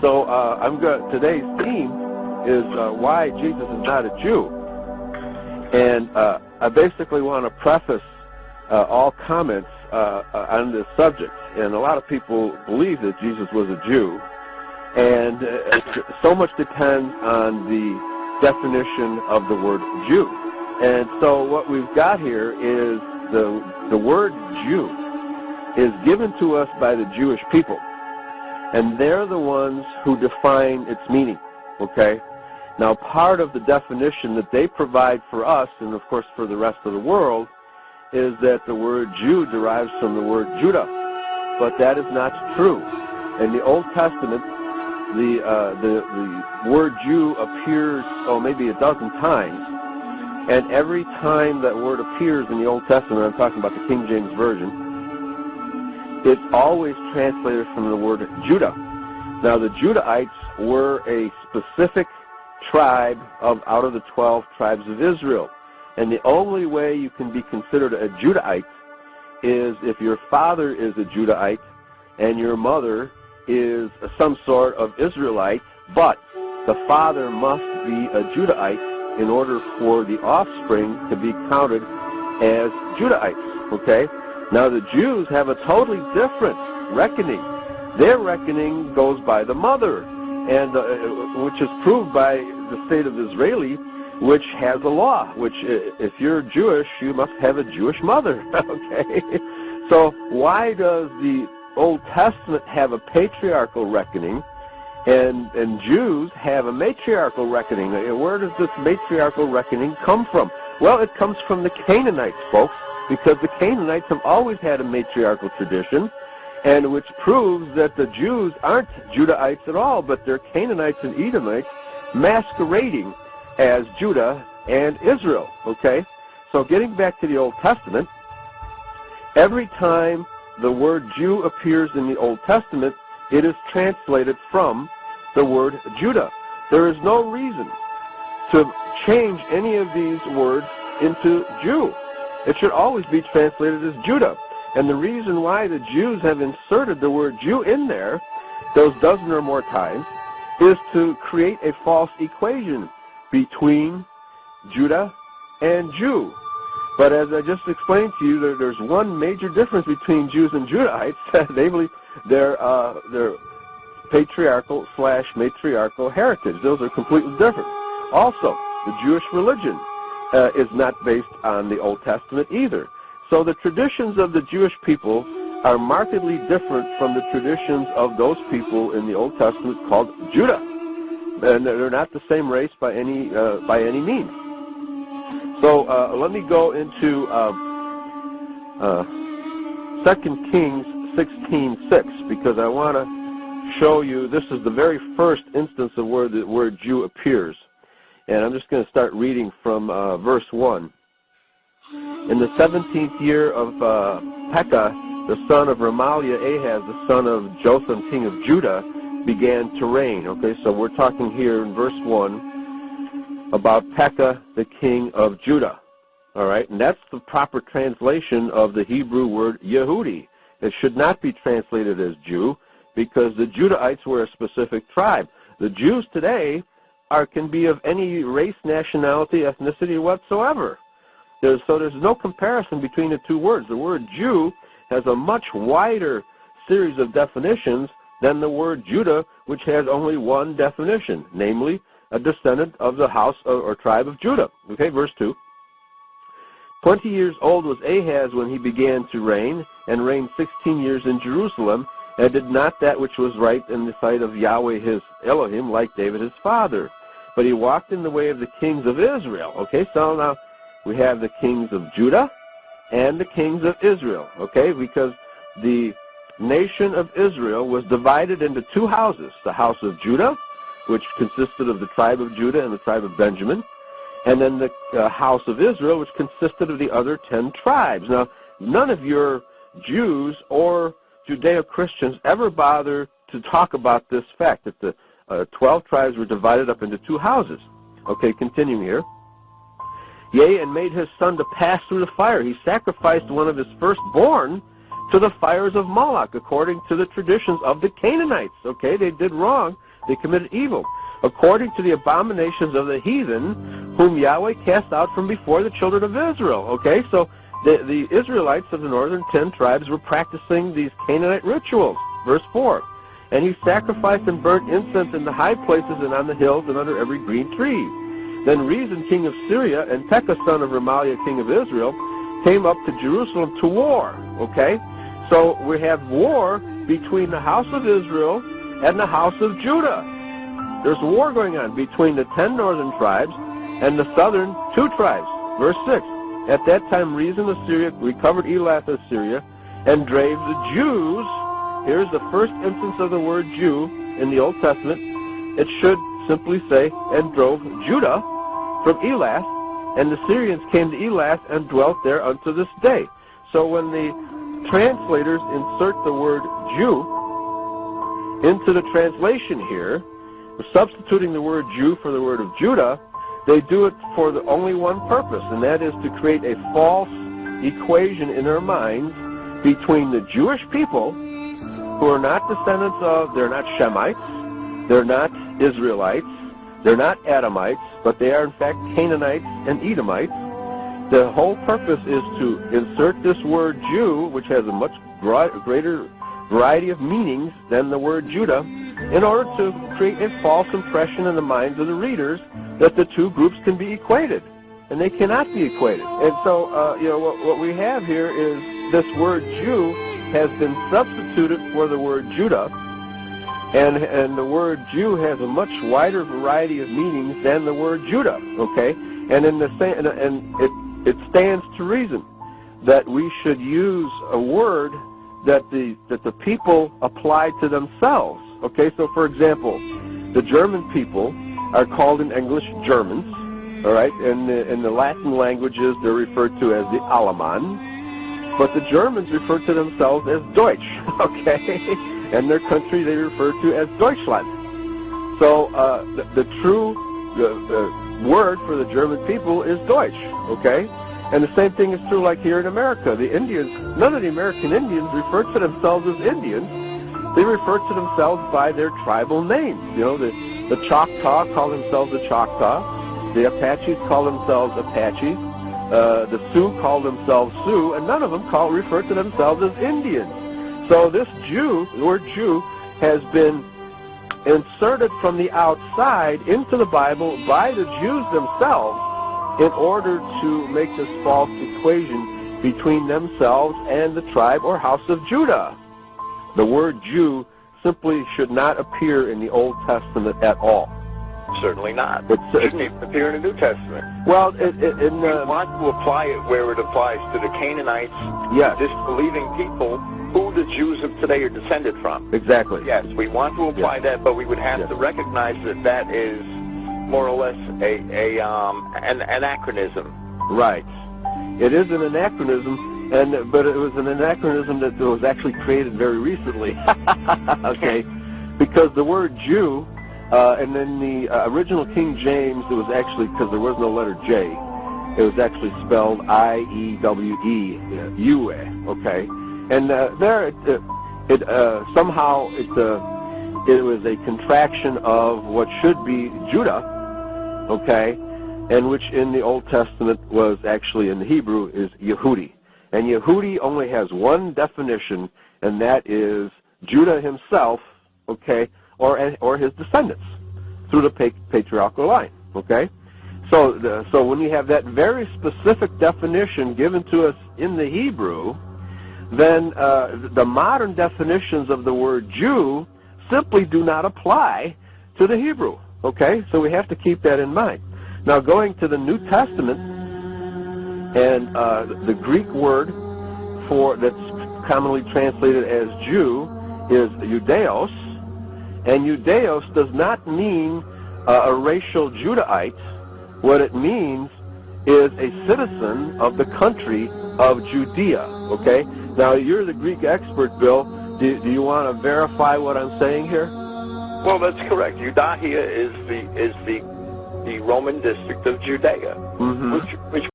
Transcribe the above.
So today's theme is why Jesus is not a Jew. And I basically want to preface all comments on this subject. And a lot of people believe that Jesus was a Jew. And so much depends on the definition of the word Jew. And so what we've got here is the word Jew is given to us by the Jewish people. And they're the ones who define its meaning, okay? Now, part of the definition that they provide for us, and of course for the rest of the world, is that the word Jew derives from the word Judah. But that is not true. In the Old Testament, the word Jew appears, maybe a dozen times. And every time that word appears in the Old Testament, I'm talking about the King James Version, it's always translated from the word Judah. Now, the Judahites were a specific tribe out of the 12 tribes of Israel. And the only way you can be considered a Judahite is if your father is a Judahite and your mother is some sort of Israelite, but the father must be a Judahite in order for the offspring to be counted as Judahites, okay? Now, the Jews have a totally different reckoning. Their reckoning goes by the mother, and which is proved by the state of Israeli, which has a law, which if you're Jewish, you must have a Jewish mother, okay? So why does the Old Testament have a patriarchal reckoning, and Jews have a matriarchal reckoning? Where does this matriarchal reckoning come from? Well, it comes from the Canaanites, folks, because the Canaanites have always had a matriarchal tradition, and which proves that the Jews aren't Judahites at all, but they're Canaanites and Edomites masquerading as Judah and Israel, okay? So getting back to the Old Testament, every time the word Jew appears in the Old Testament, it is translated from the word Judah. There is no reason to change any of these words into Jew. It should always be translated as Judah. And the reason why the Jews have inserted the word Jew in there, those dozen or more times, is to create a false equation between Judah and Jew. But as I just explained to you, there's one major difference between Jews and Judahites, namely their patriarchal/matriarchal heritage. Those are completely different. Also, the Jewish religion is not based on the Old Testament either. So the traditions of the Jewish people are markedly different from the traditions of those people in the Old Testament called Judah. And they're not the same race by any means. So let me go into 2 Kings 16:6, because I want to show you this is the very first instance of where the word Jew appears. And I'm just going to start reading from verse 1. In the 17th year of Pekah, the son of Remaliah, Ahaz, the son of Jotham, king of Judah, began to reign. Okay, so we're talking here in verse 1 about Pekah, the king of Judah. All right, and that's the proper translation of the Hebrew word Yehudi. It should not be translated as Jew, because the Judahites were a specific tribe. The Jews today can be of any race, nationality, ethnicity whatsoever. So there's no comparison between the two words. The word Jew has a much wider series of definitions than the word Judah, which has only one definition, namely a descendant of the house or tribe of Judah. Okay, verse 2. 20 years old was Ahaz when he began to reign, and reigned 16 years in Jerusalem, and did not that which was right in the sight of Yahweh his Elohim, like David his father. But he walked in the way of the kings of Israel. Okay, so now we have the kings of Judah and the kings of Israel. Okay, because the nation of Israel was divided into two houses. The house of Judah, which consisted of the tribe of Judah and the tribe of Benjamin, and then the house of Israel, which consisted of the other 10 tribes. Now, none of your Jews or Judeo-Christians ever bother to talk about this fact, that the 12 tribes were divided up into two houses. Okay, continuing here. Yea, and made his son to pass through the fire. He sacrificed one of his firstborn to the fires of Moloch, according to the traditions of the Canaanites. Okay, they did wrong They committed evil, according to the abominations of the heathen, whom Yahweh cast out from before the children of Israel. Okay, so the Israelites of the northern 10 tribes were practicing these Canaanite rituals. Verse 4. And he sacrificed and burnt incense in the high places and on the hills and under every green tree. Then Rezin, king of Syria, and Pekah, son of Remaliah, king of Israel, came up to Jerusalem to war. Okay? So we have war between the house of Israel and the house of Judah. There's a war going on between the 10 northern tribes and the southern 2 tribes. Verse 6. At that time Rezin of Syria recovered Elath of Syria and drave the Jews. Here's the first instance of the word Jew in the Old Testament. It should simply say, and drove Judah from Elath, and the Syrians came to Elath and dwelt there unto this day. So when the translators insert the word Jew into the translation here, substituting the word Jew for the word of Judah, they do it for the only one purpose, and that is to create a false equation in their minds between the Jewish people, who are not descendants of, they're not Shemites, they're not Israelites, they're not Adamites, but they are in fact Canaanites and Edomites. The whole purpose is to insert this word Jew, which has a much greater variety of meanings than the word Judah, in order to create a false impression in the minds of the readers that the two groups can be equated. And they cannot be equated. And so, what we have here is this word Jew has been substituted for the word Judah, and the word Jew has a much wider variety of meanings than the word Judah. Okay, and it stands to reason that we should use a word that the people apply to themselves. Okay, so for example, the German people are called in English Germans. All right, and in the Latin languages they're referred to as the Allemand. But the Germans refer to themselves as Deutsch, okay? And their country they refer to as Deutschland. So the true word for the German people is Deutsch, okay? And the same thing is true like here in America. The Indians, none of the American Indians refer to themselves as Indians. They refer to themselves by their tribal names. You know, the Choctaw call themselves the Choctaw. The Apaches call themselves Apaches. The Sioux call themselves Sioux, and none of them refer to themselves as Indians. So this Jew, the word Jew, has been inserted from the outside into the Bible by the Jews themselves in order to make this false equation between themselves and the tribe or house of Judah. The word Jew simply should not appear in the Old Testament at all. Certainly not. It shouldn't even appear in the New Testament. Well, we want to apply it where it applies to the Canaanites, yes, disbelieving people who the Jews of today are descended from. Exactly. Yes, we want to apply that, but we would have to recognize that that is more or less an anachronism. Right. It is an anachronism, but it was an anachronism that was actually created very recently. Okay, because the word Jew. And then the original King James, it was actually, because there was no letter J, it was actually spelled I-E-W-E, Yue, okay? And there, somehow it was a contraction of what should be Judah, okay? And which in the Old Testament was actually, in the Hebrew, is Yehudi. And Yehudi only has one definition, and that is Judah himself, okay? Or his descendants through the patriarchal line. Okay, so when you have that very specific definition given to us in the Hebrew, then the modern definitions of the word Jew simply do not apply to the Hebrew. Okay, so we have to keep that in mind. Now, going to the New Testament, and the Greek word for that's commonly translated as Jew is Judeos. And Judeos does not mean a racial Judahite. What it means is a citizen of the country of Judea. Okay? Now, you're the Greek expert, Bill. Do you want to verify what I'm saying here? Well, that's correct. Judahia is the Roman district of Judea, which